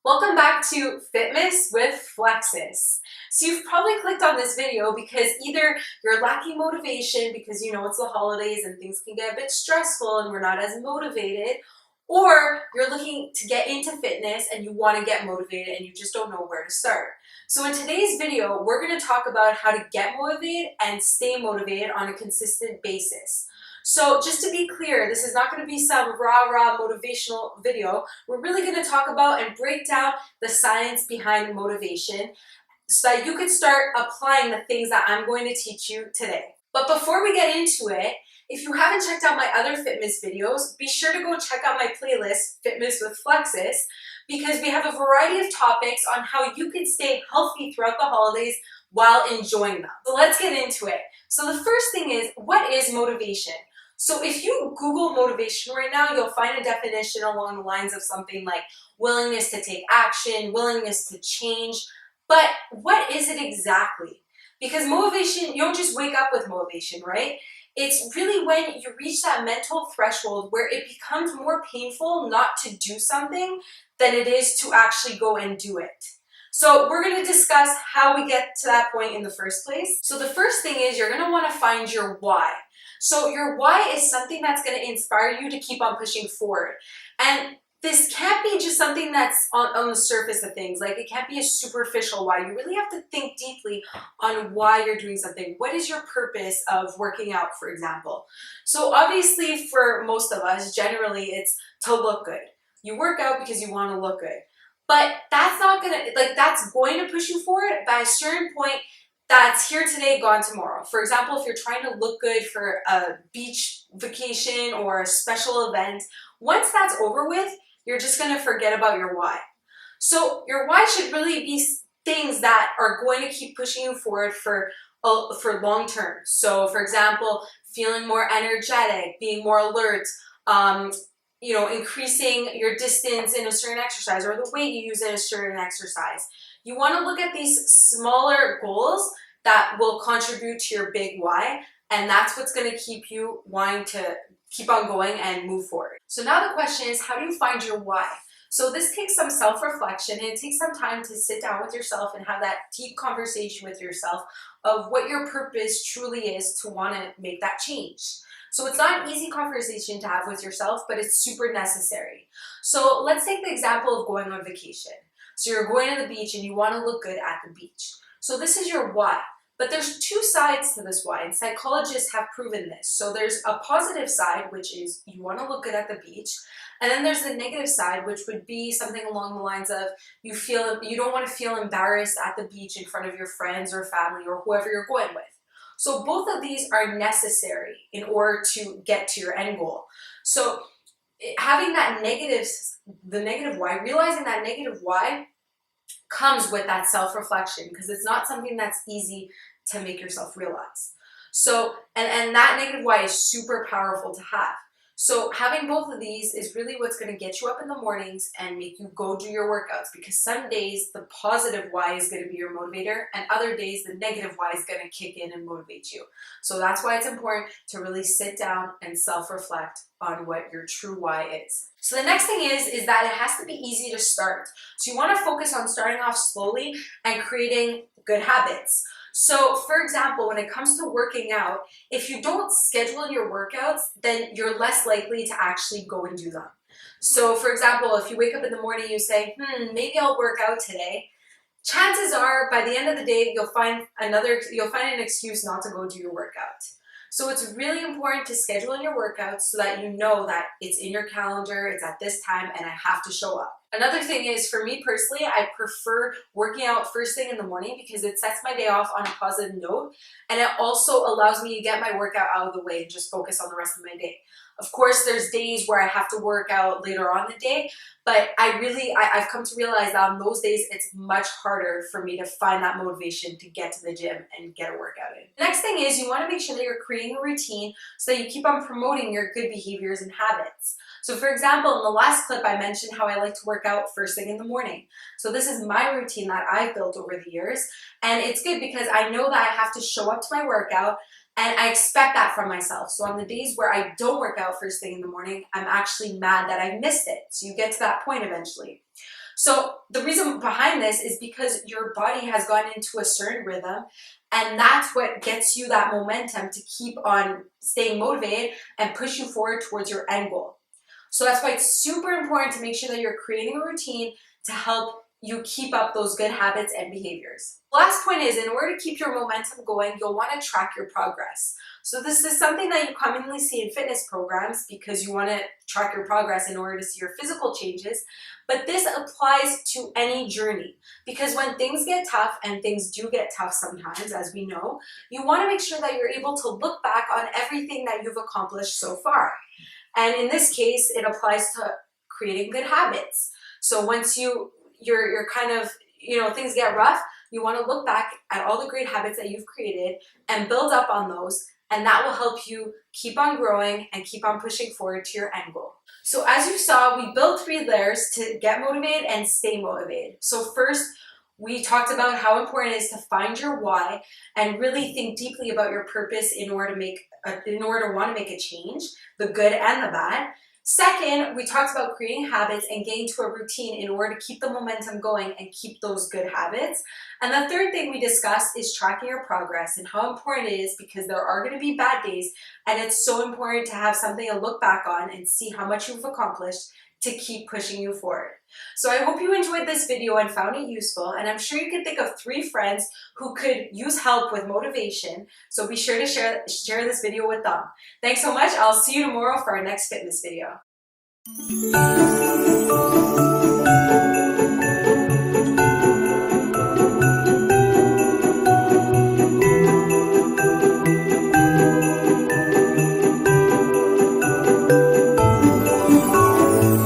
Welcome back to FITMAS with Flexis. So you've probably clicked on this video because either you're lacking motivation because you know it's the holidays and things can get a bit stressful and we're not as motivated, or you're looking to get into fitness and you want to get motivated and you just don't know where to start. So in today's video, we're going to talk about how to get motivated and stay motivated on a consistent basis. So just to be clear, this is not going to be some rah-rah motivational video. We're really going to talk about and break down the science behind motivation so that you can start applying the things that I'm going to teach you today. But before we get into it, if you haven't checked out my other FITMAS videos, be sure to go check out my playlist, FITMAS with Flexis, because we have a variety of topics on how you can stay healthy throughout the holidays while enjoying them. So let's get into it. So the first thing is, what is motivation? So if you Google motivation right now, you'll find a definition along the lines of something like willingness to take action, willingness to change. But what is it exactly? Because motivation, you don't just wake up with motivation, right? It's really when you reach that mental threshold where it becomes more painful not to do something than it is to actually go and do it. So we're going to discuss how we get to that point in the first place. So the first thing is you're going to want to find your why. So your why is something that's going to inspire you to keep on pushing forward. And this can't be just something that's on the surface of things. Like it can't be a superficial why. You really have to think deeply on why you're doing something. What is your purpose of working out, for example? So obviously for most of us, generally it's to look good. You work out because you want to look good. But that's not going to, that's going to push you forward. But at a certain point, that's here today, gone tomorrow. For example, if you're trying to look good for a beach vacation or a special event, once that's over with, you're just going to forget about your why. So your why should really be things that are going to keep pushing you forward for long term. So for example, feeling more energetic, being more alert, increasing your distance in a certain exercise or the weight you use in a certain exercise. You want to look at these smaller goals that will contribute to your big why, and that's what's going to keep you wanting to keep on going and move forward. So now the question is, how do you find your why? So this takes some self-reflection and it takes some time to sit down with yourself and have that deep conversation with yourself of what your purpose truly is to want to make that change. So it's not an easy conversation to have with yourself, but it's super necessary. So let's take the example of going on vacation. So you're going to the beach and you want to look good at the beach. So this is your why. But there's two sides to this why, and psychologists have proven this. So there's a positive side, which is you want to look good at the beach. And then there's the negative side, which would be something along the lines of you don't want to feel embarrassed at the beach in front of your friends or family or whoever you're going with. So both of these are necessary in order to get to your end goal. So having that the negative why, realizing that negative why comes with that self-reflection, because it's not something that's easy to make yourself realize. So, and that negative why is super powerful to have. So having both of these is really what's going to get you up in the mornings and make you go do your workouts, because some days the positive why is going to be your motivator and other days the negative why is going to kick in and motivate you. So that's why it's important to really sit down and self-reflect on what your true why is. So the next thing is that it has to be easy to start. So you want to focus on starting off slowly and creating good habits. So for example, when it comes to working out, if you don't schedule your workouts, then you're less likely to actually go and do them. So for example, if you wake up in the morning, you say, maybe I'll work out today. Chances are by the end of the day, you'll find an excuse not to go do your workout. So it's really important to schedule in your workouts so that you know that it's in your calendar, it's at this time, and I have to show up. Another thing is, for me personally, I prefer working out first thing in the morning because it sets my day off on a positive note, and it also allows me to get my workout out of the way and just focus on the rest of my day. Of course, there's days where I have to work out later on the day, but I've come to realize that on those days, it's much harder for me to find that motivation to get to the gym and get a workout in. The next thing is you want to make sure that you're creating a routine so that you keep on promoting your good behaviors and habits. So for example, in the last clip, I mentioned how I like to work out first thing in the morning. So this is my routine that I've built over the years, and it's good because I know that I have to show up to my workout. And I expect that from myself. So on the days where I don't work out first thing in the morning, I'm actually mad that I missed it. So you get to that point eventually. So the reason behind this is because your body has gone into a certain rhythm, and that's what gets you that momentum to keep on staying motivated and push you forward towards your end goal. So that's why it's super important to make sure that you're creating a routine to help you keep up those good habits and behaviors. Last point is, in order to keep your momentum going, you'll want to track your progress. So this is something that you commonly see in fitness programs because you want to track your progress in order to see your physical changes. But this applies to any journey, because when things get tough, and things do get tough sometimes, as we know, you want to make sure that you're able to look back on everything that you've accomplished so far. And in this case, it applies to creating good habits. So once you're kind of, things get rough, you want to look back at all the great habits that you've created and build up on those, and that will help you keep on growing and keep on pushing forward to your end goal. So as you saw, we built 3 layers to get motivated and stay motivated. So first, we talked about how important it is to find your why and really think deeply about your purpose in order to want to make a change, the good and the bad. Second, we talked about creating habits and getting to a routine in order to keep the momentum going and keep those good habits. And the third thing we discussed is tracking your progress and how important it is, because there are going to be bad days, and it's so important to have something to look back on and see how much you've accomplished to keep pushing you forward. So I hope you enjoyed this video and found it useful, and I'm sure you can think of 3 friends who could use help with motivation, so be sure to share this video with them. Thanks so much. I'll see you tomorrow for our next fitness video.